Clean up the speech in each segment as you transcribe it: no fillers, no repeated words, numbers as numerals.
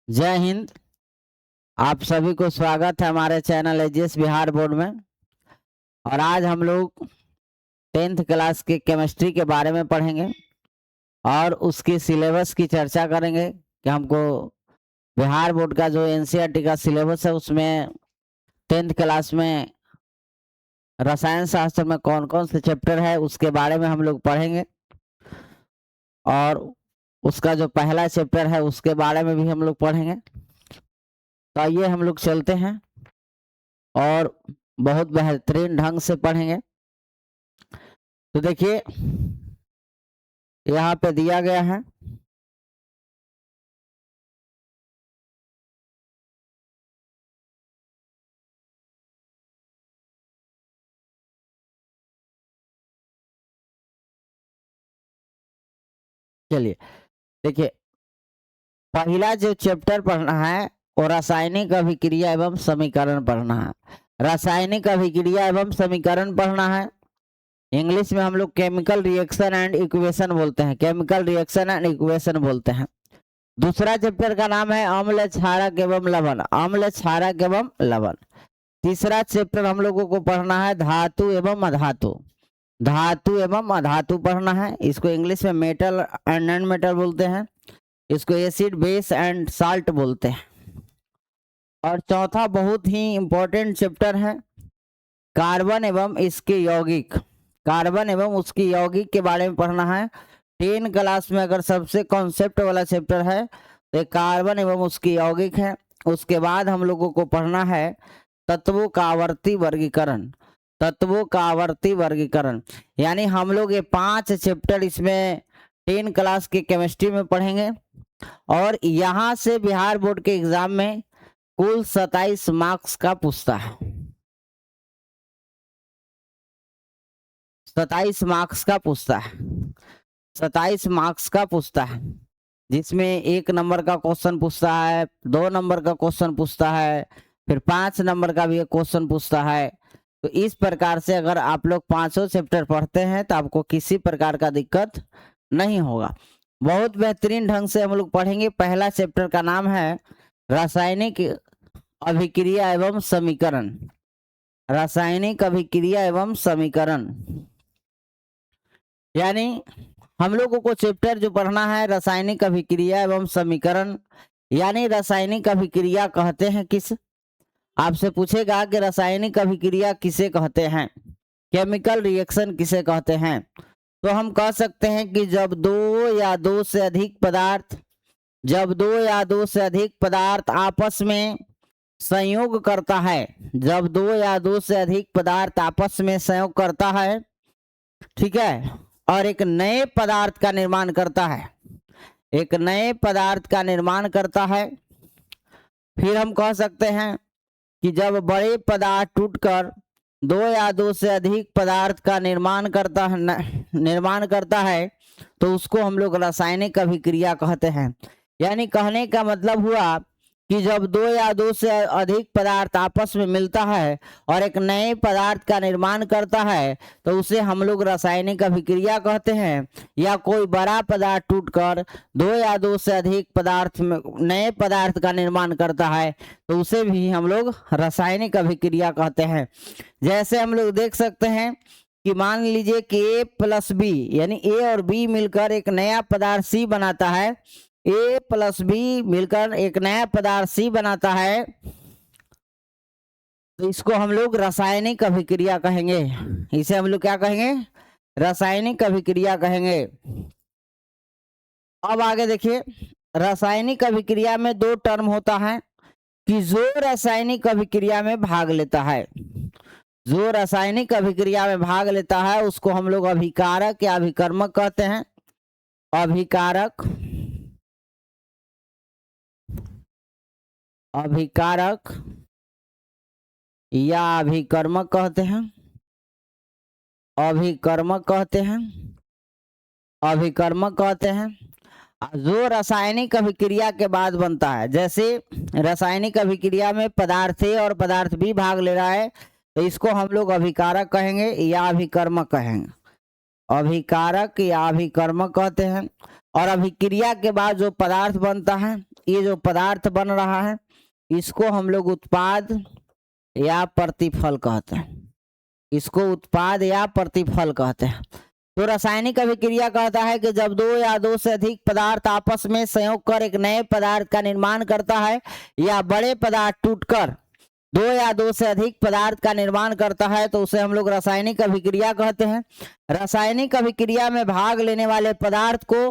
जय हिंद। आप सभी को स्वागत है हमारे चैनल एजीएस बिहार बोर्ड में। और आज हम लोग 10th क्लास के केमिस्ट्री के बारे में पढ़ेंगे और उसकी सिलेबस की चर्चा करेंगे कि हमको बिहार बोर्ड का जो एनसीईआरटी का सिलेबस है उसमें 10th क्लास में रसायन शास्त्र में कौन कौन से चैप्टर है उसके बारे में हम लोग पढ़ेंगे। और उसका जो पहला चैप्टर है उसके बारे में भी हम लोग पढ़ेंगे। तो आइए हम लोग चलते हैं और बहुत बेहतरीन ढंग से पढ़ेंगे। तो देखिए यहाँ पे दिया गया है चलिए देखिए पहला जो चैप्टर पढ़ना है वो रासायनिक अभिक्रिया एवं समीकरण पढ़ना है। रासायनिक अभिक्रिया एवं समीकरण पढ़ना है। इंग्लिश में हम लोग केमिकल रिएक्शन एंड इक्वेशन बोलते हैं, केमिकल रिएक्शन एंड इक्वेशन बोलते हैं। दूसरा चैप्टर का नाम है अम्ल क्षारक एवं लवण, अम्ल क्षारक एवं लवण। तीसरा चैप्टर हम लोगों को पढ़ना है धातु एवं अधातु, धातु एवं अधातु पढ़ना है। इसको इंग्लिश में मेटल एंड नॉन मेटल बोलते हैं, इसको एसिड बेस एंड साल्ट बोलते हैं। और चौथा बहुत ही इंपॉर्टेंट चैप्टर है कार्बन एवं इसके यौगिक, कार्बन एवं उसकी यौगिक के बारे में पढ़ना है। 10 क्लास में अगर सबसे कॉन्सेप्ट वाला चैप्टर है तो कार्बन एवं उसकी यौगिक है। उसके बाद हम लोगों को पढ़ना है तत्वों का आवर्ती वर्गीकरण, तत्वों का आवर्ती वर्गीकरण। यानी हम लोग ये 5 चैप्टर इसमें 10 क्लास के केमिस्ट्री में पढ़ेंगे। और यहाँ से बिहार बोर्ड के एग्जाम में कुल 27 मार्क्स का पूछता है, 27 मार्क्स का पूछता है, 27 मार्क्स का पूछता है। जिसमें 1 नंबर का क्वेश्चन पूछता है, 2 नंबर का क्वेश्चन पूछता है, फिर 5 नंबर का भी एक क्वेश्चन पूछता है। तो इस प्रकार से अगर आप लोग 5 चैप्टर पढ़ते हैं तो आपको किसी प्रकार का दिक्कत नहीं होगा। बहुत बेहतरीन ढंग से हम लोग पढ़ेंगे। पहला चैप्टर का नाम है रासायनिक अभिक्रिया एवं समीकरण, रासायनिक अभिक्रिया एवं समीकरण। यानी हम लोगों को चैप्टर जो पढ़ना है रासायनिक अभिक्रिया एवं समीकरण। यानी रासायनिक अभिक्रिया कहते हैं किस, आपसे पूछेगा कि रासायनिक अभिक्रिया किसे कहते हैं, केमिकल रिएक्शन किसे कहते हैं। तो हम कह सकते हैं कि जब दो या दो से अधिक पदार्थ, जब 2 या 2 से अधिक पदार्थ आपस में संयोग करता है, जब 2 या 2 से अधिक पदार्थ आपस में संयोग करता है, ठीक है, और एक नए पदार्थ का निर्माण करता है, एक नए पदार्थ का निर्माण करता है। फिर हम कह सकते हैं कि जब बड़े पदार्थ टूटकर 2 या 2 से अधिक पदार्थ का निर्माण करता है तो उसको हम लोग रासायनिक अभिक्रिया कहते हैं। यानी कहने का मतलब हुआ कि जब 2 या 2 से अधिक पदार्थ आपस में मिलता है और एक नए पदार्थ का निर्माण करता है तो उसे हम लोग रासायनिक अभिक्रिया कहते हैं। या कोई बड़ा पदार्थ टूटकर 2 या 2 से अधिक पदार्थ में नए पदार्थ का निर्माण करता है तो उसे भी हम लोग रासायनिक अभिक्रिया कहते हैं। जैसे हम लोग देख सकते हैं कि मान लीजिए कि A प्लस बी यानी A और B मिलकर एक नया पदार्थ C बनाता है, A प्लस बी मिलकर एक नया पदार्थ C बनाता है, तो इसको हम लोग रासायनिक अभिक्रिया कहेंगे। इसे हम लोग क्या कहेंगे, रासायनिक अभिक्रिया कहेंगे। अब आगे देखिए, रासायनिक अभिक्रिया में 2 टर्म होता है कि जो रासायनिक अभिक्रिया में भाग लेता है, जो रासायनिक अभिक्रिया में भाग लेता है उसको हम लोग अभिकारक या अभिकर्मक कहते हैं। अभिकारक, अभिकारक या अभिकर्मक कहते हैं, अभिकर्मक कहते हैं, अभिकर्मक कहते हैं। जो रासायनिक अभिक्रिया के बाद बनता है, जैसे रासायनिक अभिक्रिया में पदार्थ A और पदार्थ B भाग ले रहा है तो इसको हम लोग अभिकारक कहेंगे या अभिकर्मक कहेंगे, अभिकारक या अभिकर्मक कहते हैं। और अभिक्रिया के बाद जो पदार्थ बनता है ये जो पदार्थ बन रहा है इसको हम लोग उत्पाद या प्रतिफल कहते हैं, इसको उत्पाद या प्रतिफल कहते हैं। तो रासायनिक अभिक्रिया कहता है कि जब दो या दो से अधिक पदार्थ आपस में संयोग कर एक नए पदार्थ का निर्माण करता है या बड़े पदार्थ टूटकर दो या दो से अधिक पदार्थ का निर्माण करता है तो उसे हम लोग रासायनिक अभिक्रिया कहते हैं। रासायनिक अभिक्रिया में भाग लेने वाले पदार्थ को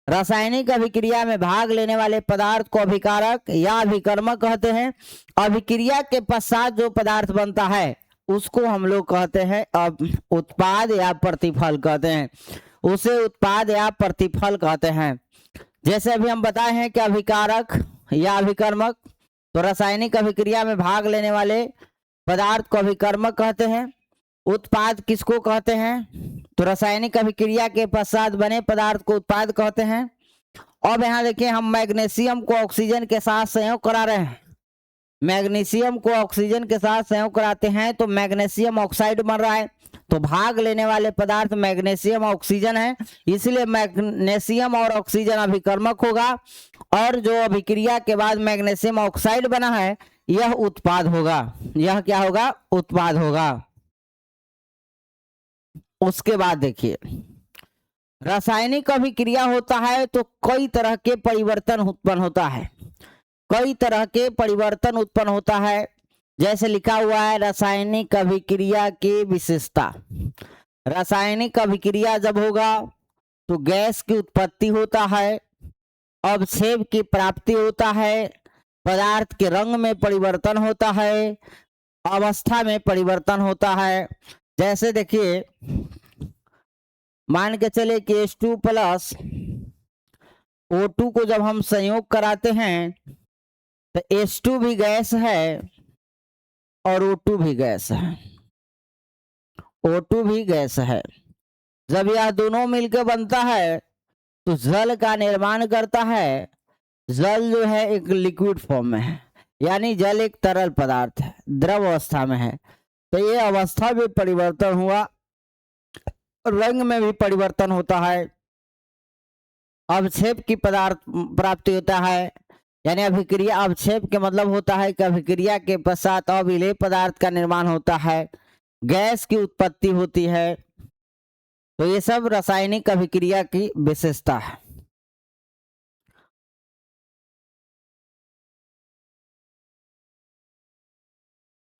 रासायनिक अभिक्रिया में भाग लेने वाले पदार्थ को अभिकारक या अभिकर्मक कहते हैं। अभिक्रिया के पश्चात जो पदार्थ बनता है उसको हम लोग कहते हैं अब उत्पाद या प्रतिफल कहते हैं, उसे उत्पाद या प्रतिफल कहते हैं। जैसे अभी हम बताए हैं कि अभिकारक या अभिकर्मक, तो रासायनिक अभिक्रिया में भाग लेने वाले पदार्थ को अभिकर्मक कहते हैं। उत्पाद किसको कहते हैं? तो रासायनिक अभिक्रिया के पश्चात बने पदार्थ को उत्पाद कहते हैं। अब यहाँ देखिए हम मैग्नीशियम को ऑक्सीजन के साथ संयोग करा रहे हैं, मैग्नीशियम को ऑक्सीजन के साथ संयोग कराते हैं तो मैग्नीशियम ऑक्साइड बन रहा है। तो भाग लेने वाले पदार्थ मैग्नीशियम ऑक्सीजन है, इसलिए मैग्नीशियम और ऑक्सीजन अभिकर्मक होगा और जो अभिक्रिया के बाद मैग्नीशियम ऑक्साइड बना है यह उत्पाद होगा। यह क्या होगा? उत्पाद होगा। उसके बाद देखिए रासायनिक अभिक्रिया होता है तो कई तरह के परिवर्तन उत्पन्न होता है, कई तरह के परिवर्तन उत्पन्न होता है। जैसे लिखा हुआ है रासायनिक अभिक्रिया की विशेषता। रासायनिक अभिक्रिया जब होगा तो गैस की उत्पत्ति होता है, अवक्षेप की प्राप्ति होता है, पदार्थ के रंग में परिवर्तन होता है, अवस्था में परिवर्तन होता है। जैसे देखिए मान के चले कि H2 प्लस O2 को जब हम संयोग कराते हैं तो H2 भी गैस है और O2 भी गैस है, O2 भी गैस है। जब यह दोनों मिलकर बनता है तो जल का निर्माण करता है। जल जो है एक लिक्विड फॉर्म में है, यानी जल एक तरल पदार्थ है, द्रव अवस्था में है। तो ये अवस्था में परिवर्तन हुआ, रंग में भी परिवर्तन होता है, अवक्षेप की पदार्थ प्राप्ति होता है। यानी अभिक्रिया, अवक्षेप के मतलब होता है कि अभिक्रिया के पश्चात अविलेय पदार्थ का निर्माण होता है, गैस की उत्पत्ति होती है। तो ये सब रासायनिक अभिक्रिया की विशेषता है।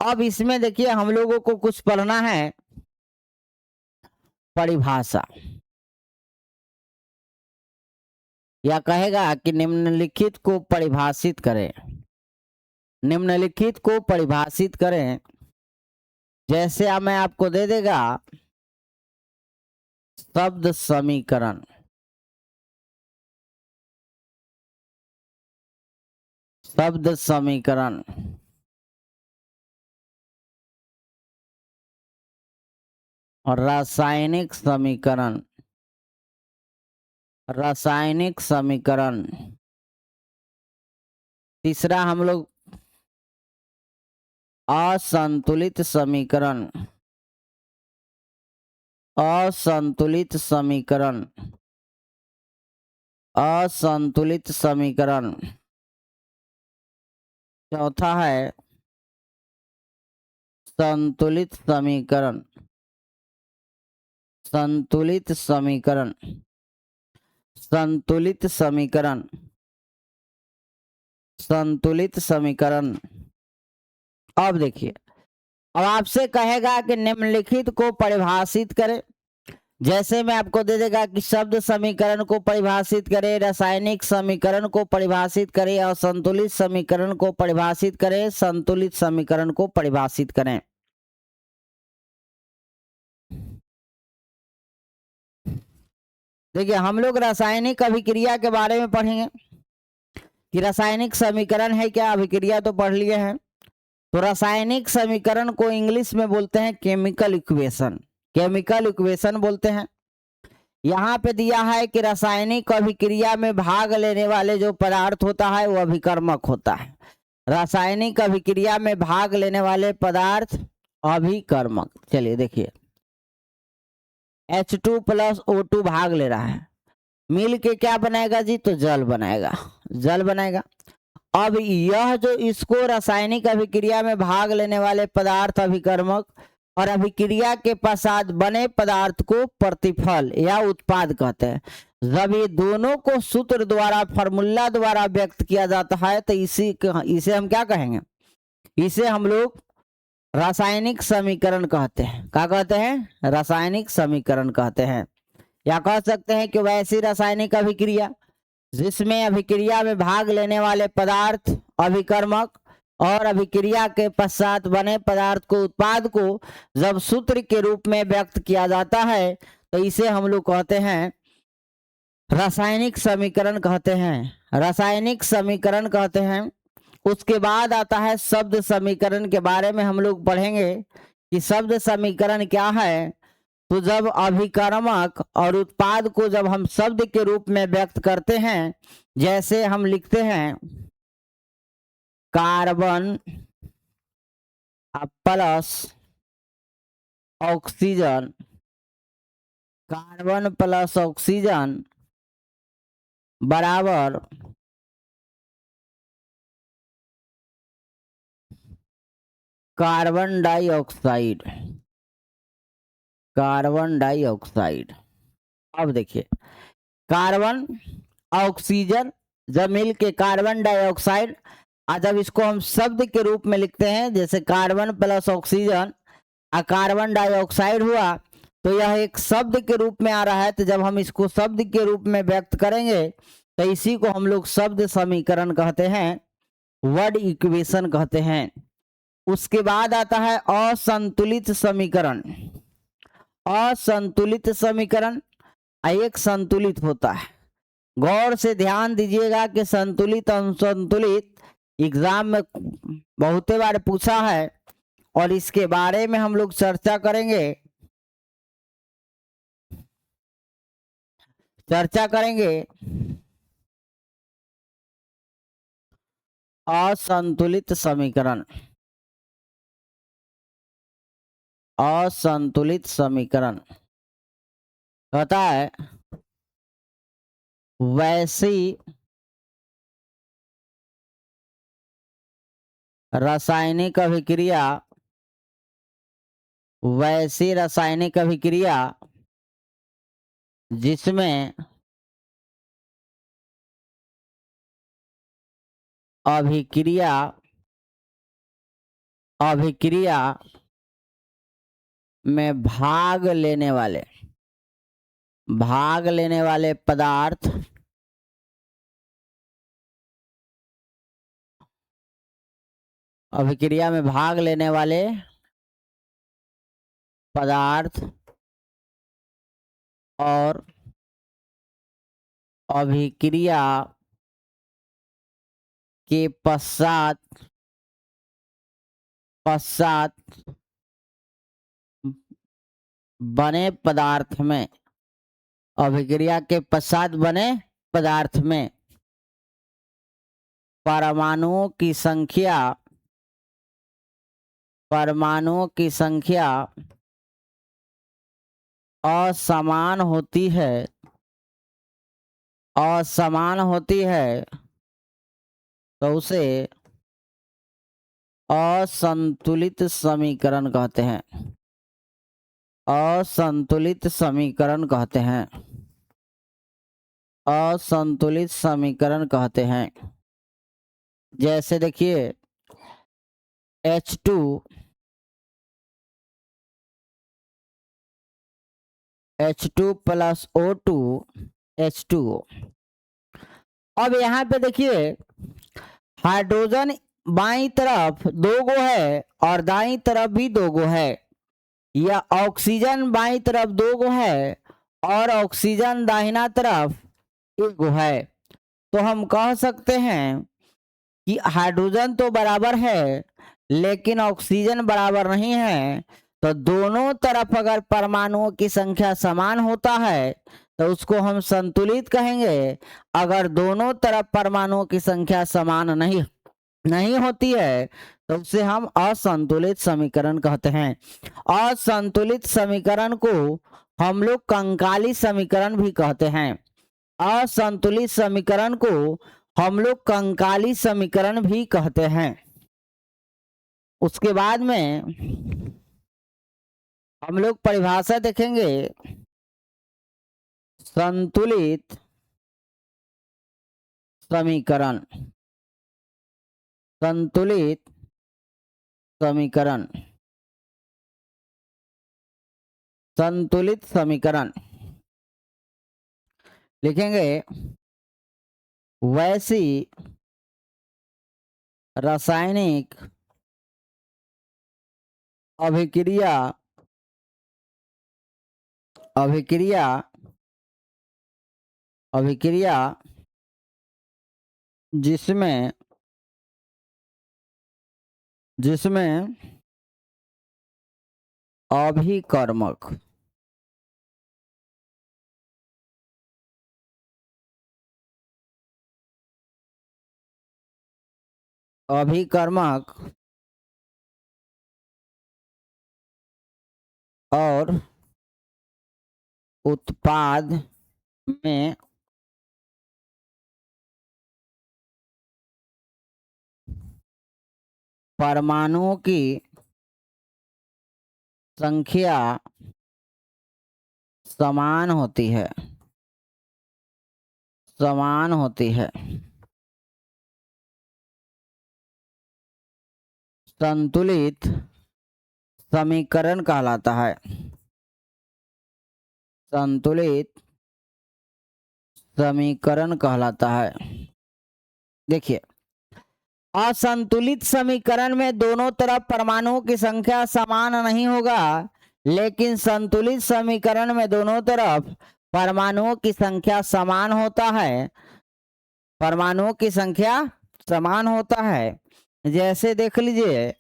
अब इसमें देखिए हम लोगों को कुछ पढ़ना है परिभाषा, या कहेगा कि निम्नलिखित को परिभाषित करें, निम्नलिखित को परिभाषित करें। जैसे अब मैं आपको दे देगा शब्द समीकरण, शब्द समीकरण, और रासायनिक समीकरण, रासायनिक समीकरण। तीसरा हम लोग असंतुलित समीकरण, असंतुलित समीकरण, असंतुलित समीकरण। चौथा है संतुलित समीकरण, संतुलित समीकरण, संतुलित समीकरण, संतुलित समीकरण। अब देखिए अब आपसे कहेगा कि निम्नलिखित को परिभाषित करें। जैसे मैं आपको दे देगा कि शब्द समीकरण को परिभाषित करें, रासायनिक समीकरण को परिभाषित करें और संतुलित समीकरण को परिभाषित करें, संतुलित समीकरण को परिभाषित करें। देखिए हम लोग रासायनिक अभिक्रिया के बारे में पढ़ेंगे कि रासायनिक समीकरण है क्या, अभिक्रिया तो पढ़ लिए हैं। तो रासायनिक समीकरण को इंग्लिश में बोलते हैं केमिकल इक्वेशन, केमिकल इक्वेशन बोलते हैं। यहाँ पे दिया है कि रासायनिक अभिक्रिया में भाग लेने वाले जो पदार्थ होता है वो अभिकर्मक होता है। रासायनिक अभिक्रिया में भाग लेने वाले पदार्थ अभिकर्मक। चलिए देखिए H2 प्लस O2 भाग ले रहा है मिल के क्या बनाएगा जी, तो जल बनाएगा, जल बनाएगा। अब यह जो इसको रासायनिक अभिक्रिया में भाग लेने वाले पदार्थ अभिकर्मक और अभिक्रिया के पश्चात बने पदार्थ को प्रतिफल या उत्पाद कहते हैं। जब ये दोनों को सूत्र द्वारा, फॉर्मूला द्वारा व्यक्त किया जाता है तो इसे हम क्या कहेंगे, इसे हम लोग रासायनिक समीकरण कहते हैं। क्या कहते हैं, रासायनिक समीकरण कहते हैं। या कह सकते हैं कि वैसी रासायनिक अभिक्रिया जिसमें अभिक्रिया में भाग लेने वाले पदार्थ अभिकर्मक और अभिक्रिया के पश्चात बने पदार्थ को, उत्पाद को जब सूत्र के रूप में व्यक्त किया जाता है तो इसे हम लोग कहते हैं रासायनिक समीकरण कहते हैं, रासायनिक समीकरण कहते हैं। उसके बाद आता है शब्द समीकरण। के बारे में हम लोग पढ़ेंगे कि शब्द समीकरण क्या है। तो जब अभिकर्मक और उत्पाद को जब हम शब्द के रूप में व्यक्त करते हैं, जैसे हम लिखते हैं carbon plus oxygen, carbon plus oxygen बराबर कार्बन डाइऑक्साइड, कार्बन डाइऑक्साइड। अब देखिए कार्बन ऑक्सीजन जब मिल के कार्बन डाइऑक्साइड, जब इसको हम शब्द के रूप में लिखते हैं जैसे carbon plus oxygen carbon dioxide हुआ, तो यह एक शब्द के रूप में आ रहा है। तो जब हम इसको शब्द के रूप में व्यक्त करेंगे तो इसी को हम लोग शब्द समीकरण कहते हैं, वर्ड इक्वेशन कहते हैं। उसके बाद आता है असंतुलित समीकरण। असंतुलित समीकरण एक संतुलित होता है। गौर से ध्यान दीजिएगा कि संतुलित असंतुलित एग्जाम में बहुते बार पूछा है और इसके बारे में हम लोग चर्चा करेंगे, चर्चा करेंगे। असंतुलित समीकरण, असंतुलित समीकरण कहता है वैसी रासायनिक अभिक्रिया, वैसी रासायनिक अभिक्रिया जिसमें अभिक्रिया में भाग लेने वाले पदार्थ अभिक्रिया में भाग लेने वाले पदार्थ और अभिक्रिया के पश्चात बने पदार्थ में, अभिक्रिया के पश्चात बने पदार्थ में परमाणुओं की संख्या असमान होती है, तो उसे असंतुलित समीकरण कहते हैं, असंतुलित समीकरण कहते हैं, असंतुलित समीकरण कहते हैं। जैसे देखिए H2 प्लस O2 H2O। अब यहाँ पे देखिए हाइड्रोजन बाईं तरफ 2 गो है और दाईं तरफ भी 2 गो है, या ऑक्सीजन बाईं तरफ 2 गो है और ऑक्सीजन दाहिना तरफ 1 गो है। तो हम कह सकते हैं कि हाइड्रोजन तो बराबर है लेकिन ऑक्सीजन बराबर नहीं है। तो दोनों तरफ अगर परमाणुओं की संख्या समान होता है तो उसको हम संतुलित कहेंगे। अगर दोनों तरफ परमाणुओं की संख्या समान नहीं होती है तो उसे हम असंतुलित समीकरण कहते हैं। असंतुलित समीकरण को हम लोग कंकाली समीकरण भी कहते हैं। असंतुलित समीकरण को हम लोग कंकाली समीकरण भी कहते हैं। उसके बाद में हम लोग परिभाषा देखेंगे, संतुलित समीकरण। संतुलित समीकरण, संतुलित समीकरण लिखेंगे, वैसी रासायनिक अभिक्रिया अभिक्रिया अभिक्रिया जिसमें अभिकर्मक और उत्पाद में परमाणुओं की संख्या समान होती है, संतुलित समीकरण कहलाता है। संतुलित समीकरण कहलाता है। देखिए, असंतुलित समीकरण में दोनों तरफ परमाणुओं की संख्या समान नहीं होगा, लेकिन संतुलित समीकरण में दोनों तरफ परमाणुओं की संख्या समान होता है। परमाणुओं की संख्या समान होता है। जैसे देख लीजिए,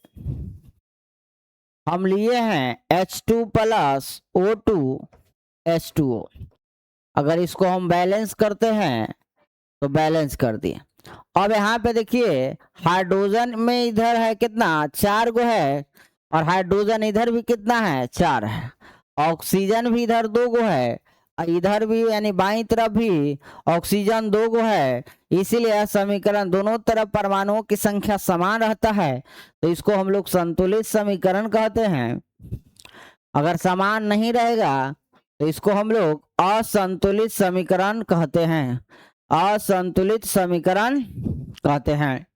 हम लिए हैं H2 प्लस O2 H2O। अगर इसको हम बैलेंस करते हैं तो बैलेंस कर दिए। अब यहाँ पे देखिए, हाइड्रोजन में इधर है कितना, 4 गो है, और हाइड्रोजन इधर भी कितना है, 4 है। ऑक्सीजन भी इधर 2 गो है, और इधर भी यानी बाईं तरफ भी ऑक्सीजन 2 गो है। इसीलिए यह समीकरण दोनों तरफ परमाणुओं की संख्या समान रहता है, तो इसको हम लोग संतुलित समीकरण कहते हैं। अगर समान नहीं रहेगा तो इसको हम लोग असंतुलित समीकरण कहते हैं। असंतुलित समीकरण कहते हैं।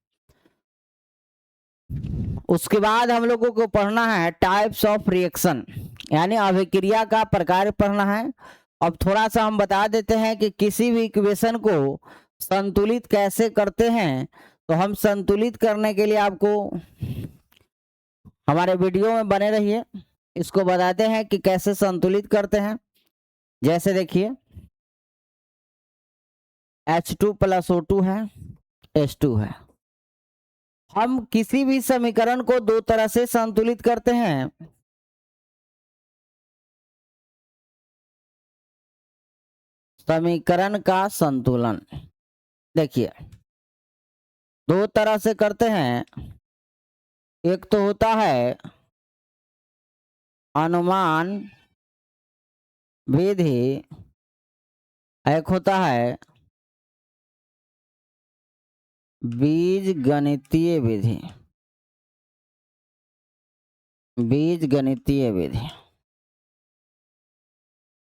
उसके बाद हम लोगों को पढ़ना है टाइप्स ऑफ रिएक्शन, यानी अभिक्रिया का प्रकार पढ़ना है। अब थोड़ा सा हम बता देते हैं कि किसी भी इक्वेशन को संतुलित कैसे करते हैं। तो हम संतुलित करने के लिए आपको हमारे वीडियो में बने रहिए, इसको बताते हैं कि कैसे संतुलित करते हैं। जैसे देखिए, H2 प्लस O2 है, H2 है। हम किसी भी समीकरण को दो तरह से संतुलित करते हैं। समीकरण का संतुलन देखिए, दो तरह से करते हैं। एक तो होता है अनुमान विधि, एक होता है बीजगणितीय विधि। बीजगणितीय विधि,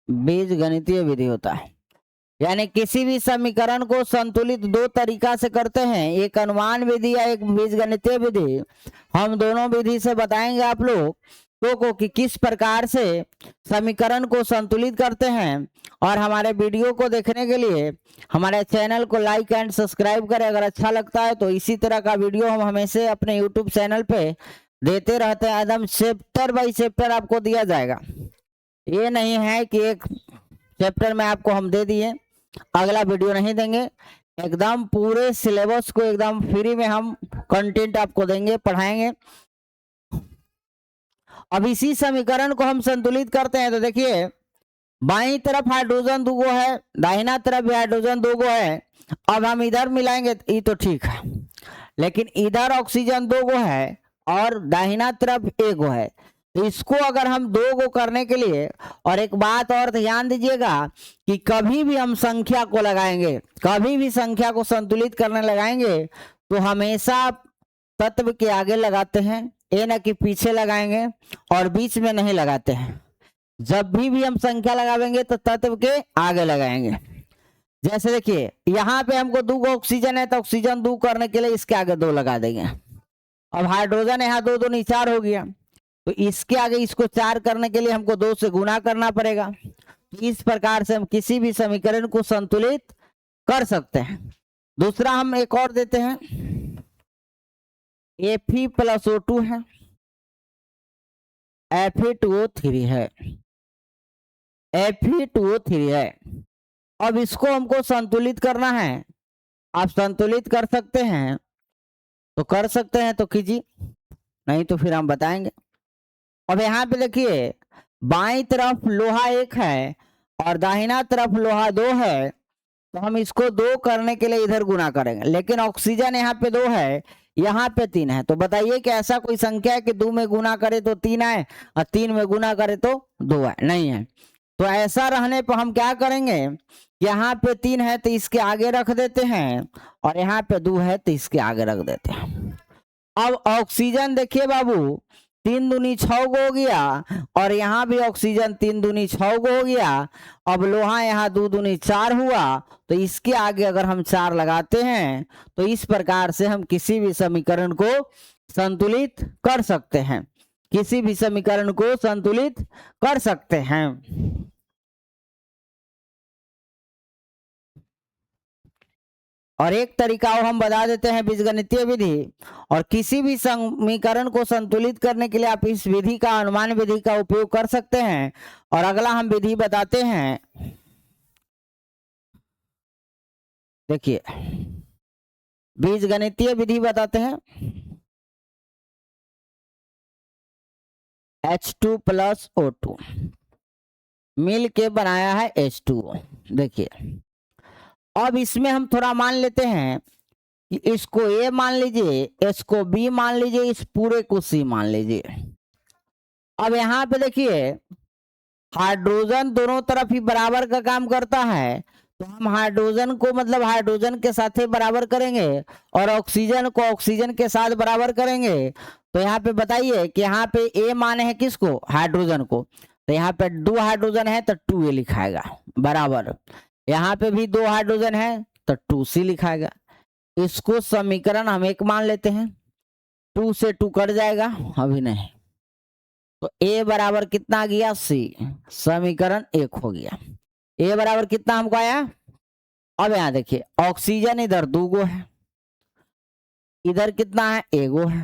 बीजगणितीय विधि होता है, यानी किसी भी समीकरण को संतुलित दो तरीका से करते हैं, एक अनुमान विधि या एक बीजगणितीय विधि। हम दोनों विधि से बताएंगे आप लोग को कि किस प्रकार से समीकरण को संतुलित करते हैं। और हमारे वीडियो को देखने के लिए हमारे चैनल को लाइक एंड सब्सक्राइब करें। अगर अच्छा लगता है तो इसी तरह का वीडियो हम हमेशा अपने यूट्यूब चैनल पे देते रहते हैं। एकदम चैप्टर बाई चैप्टर आपको दिया जाएगा। ये नहीं है कि एक चैप्टर में आपको हम दे दिए, अगला वीडियो नहीं देंगे। एकदम पूरे सिलेबस को एकदम फ्री में हम कंटेंट आपको देंगे, पढ़ाएंगे। अब इसी समीकरण को हम संतुलित करते हैं। तो देखिए, बाईं तरफ हाइड्रोजन 2 गो है, दाहिना तरफ भी हाइड्रोजन 2 गो है। अब हम इधर मिलाएंगे तो ये तो ठीक है, लेकिन इधर ऑक्सीजन 2 गो है और दाहिना तरफ 1 गो है। तो इसको अगर हम 2 को करने के लिए, और एक बात और ध्यान दीजिएगा कि कभी भी हम संख्या को लगाएंगे, कभी भी संख्या को संतुलित करने लगाएंगे तो हमेशा तत्व के आगे लगाते हैं, ये ना कि पीछे लगाएंगे और बीच में नहीं लगाते हैं। जब भी हम संख्या लगाएंगे तो तत्व के आगे लगाएंगे। जैसे देखिए यहाँ पे हमको 2 ऑक्सीजन है तो ऑक्सीजन 2 करने के लिए इसके आगे 2 लगा देंगे। अब हाइड्रोजन यहाँ 2 2 4 हो गया, तो इसके आगे इसको 4 करने के लिए हमको 2 से गुना करना पड़ेगा। तो इस प्रकार से हम किसी भी समीकरण को संतुलित कर सकते हैं। दूसरा हम एक और देते हैं, Fe + O2 है, Fe2O3 है, Fe2O3 है। अब इसको हमको संतुलित करना है। आप संतुलित कर सकते हैं तो कर सकते हैं तो कीजिए, नहीं तो फिर हम बताएंगे। अब यहाँ पे देखिए बाईं तरफ लोहा 1 है और दाहिना तरफ लोहा 2 है, तो हम इसको 2 करने के लिए इधर गुना करेंगे। लेकिन ऑक्सीजन यहाँ पे 2 है, यहाँ पे 3 है, तो बताइए कि ऐसा कोई संख्या है कि 2 में गुना करे तो 3 आए और 3 में गुना करे तो 2 आए? नहीं है। तो ऐसा रहने पर हम क्या करेंगे, यहाँ पे 3 है तो इसके आगे रख देते हैं और यहाँ पे 2 है तो इसके आगे रख देते हैं। अब ऑक्सीजन देखिए बाबू 3 दूनी 6 को हो गया और यहाँ भी ऑक्सीजन 3 दूनी 6 को हो गया। अब लोहा यहाँ 2 दूनी 4 हुआ, तो इसके आगे अगर हम 4 लगाते हैं तो इस प्रकार से हम किसी भी समीकरण को संतुलित कर सकते हैं, किसी भी समीकरण को संतुलित कर सकते हैं। और एक तरीका और हम बता देते हैं बीजगणितीय विधि, और किसी भी समीकरण को संतुलित करने के लिए आप इस विधि का, अनुमान विधि का उपयोग कर सकते हैं। और अगला हम विधि बताते हैं, देखिए बीजगणितीय विधि बताते हैं। H2 + O2 मिल के बनाया है H2O। देखिए अब इसमें हम थोड़ा मान लेते हैं कि इसको A मान लीजिए, इसको B मान लीजिए, इस पूरे को C मान लीजिए। अब यहाँ पे देखिए हाइड्रोजन दोनों तरफ ही बराबर का काम करता है, तो हम हाइड्रोजन को मतलब हाइड्रोजन के साथ ही बराबर करेंगे और ऑक्सीजन को ऑक्सीजन के साथ बराबर करेंगे। तो यहाँ पे बताइए कि यहाँ पे A माने है किसको, हाइड्रोजन को, तो यहाँ पे 2 हाइड्रोजन है तो 2A लिखाएगा बराबर। यहाँ पे भी 2 हाइड्रोजन है तो 2C लिखाएगा। इसको समीकरण हम 1 मान लेते हैं, 2 से 2 कट जाएगा, अभी नहीं, तो A बराबर कितना आ गया, C। समीकरण 1 हो गया। A बराबर कितना हमको आया। अब यहाँ देखिए ऑक्सीजन इधर 2 गो है, इधर कितना है, 1 गो है,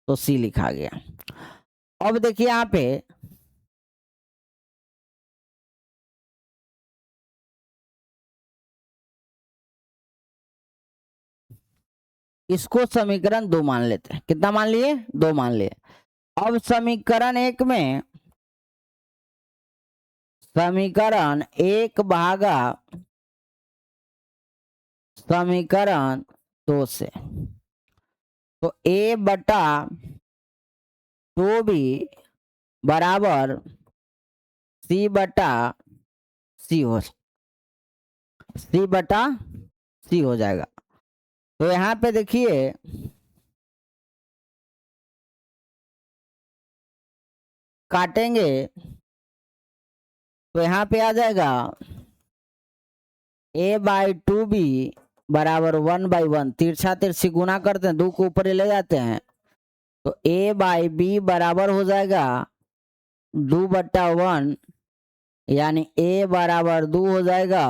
तो C लिखा गया। अब देखिए यहाँ पे इसको समीकरण 2 मान लेते हैं। कितना मान लिए, 2 मान लिए। अब समीकरण 1 में समीकरण 1 भागा समीकरण 2 से, तो A बटा 2B बराबर C बटा C हो, C बटा C हो जाएगा। तो यहाँ पे देखिए काटेंगे तो यहाँ पे आ जाएगा A/2B बराबर 1/1, तिरछा तिरछी गुना करते हैं, 2 को ऊपर ले जाते हैं, तो A/B बराबर हो जाएगा 2/1, यानी A बराबर 2 हो जाएगा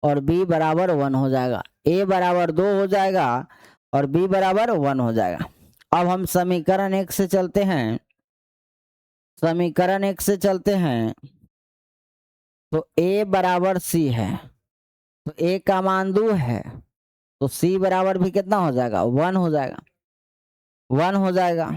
और B बराबर 1 हो जाएगा। A बराबर 2 हो जाएगा और B बराबर 1 हो जाएगा। अब हम समीकरण 1 से चलते हैं, समीकरण 1 से चलते हैं, तो A बराबर C है, तो A का मान 2 है, तो C बराबर भी कितना हो जाएगा, 1 हो जाएगा, 1 हो जाएगा।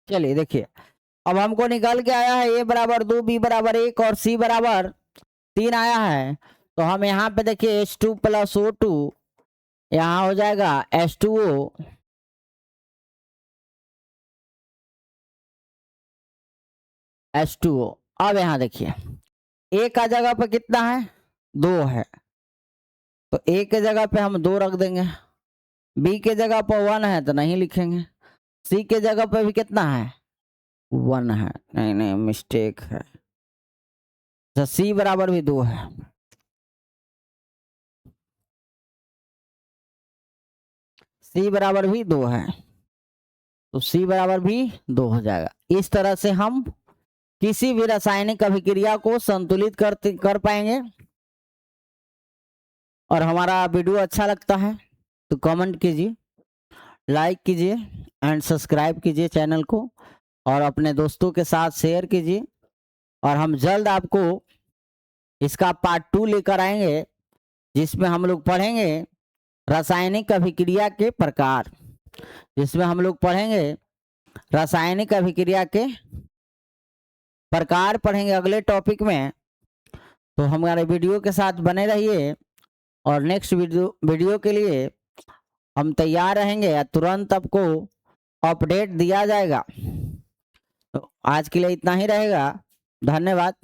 चलिए देखिए अब हमको निकल के आया है A बराबर 2, B बराबर 1 और C बराबर 3 आया है, तो हम यहाँ पे देखिए H2 प्लस O2, यहाँ हो जाएगा H2O H2O। अब यहाँ देखिए A का जगह पे कितना है, 2 है, तो A के जगह पे हम 2 रख देंगे, B के जगह पर 1 है तो नहीं लिखेंगे, C के जगह पे भी कितना है, 1 है, नहीं नहीं मिस्टेक है, तो C बराबर भी 2 है, C बराबर भी 2 है, तो C बराबर भी 2 हो जाएगा। इस तरह से हम किसी भी रासायनिक अभिक्रिया को संतुलित कर पाएंगे। और हमारा वीडियो अच्छा लगता है तो कमेंट कीजिए, लाइक कीजिए एंड सब्सक्राइब कीजिए चैनल को, और अपने दोस्तों के साथ शेयर कीजिए। और हम जल्द आपको इसका पार्ट 2 लेकर आएंगे, जिसमें हम लोग पढ़ेंगे रासायनिक अभिक्रिया के प्रकार, जिसमें हम लोग पढ़ेंगे रासायनिक अभिक्रिया के प्रकार पढ़ेंगे अगले टॉपिक में। तो हमारे वीडियो के साथ बने रहिए, और नेक्स्ट वीडियो के लिए हम तैयार रहेंगे या तुरंत आपको अपडेट दिया जाएगा। तो आज के लिए इतना ही रहेगा, धन्यवाद।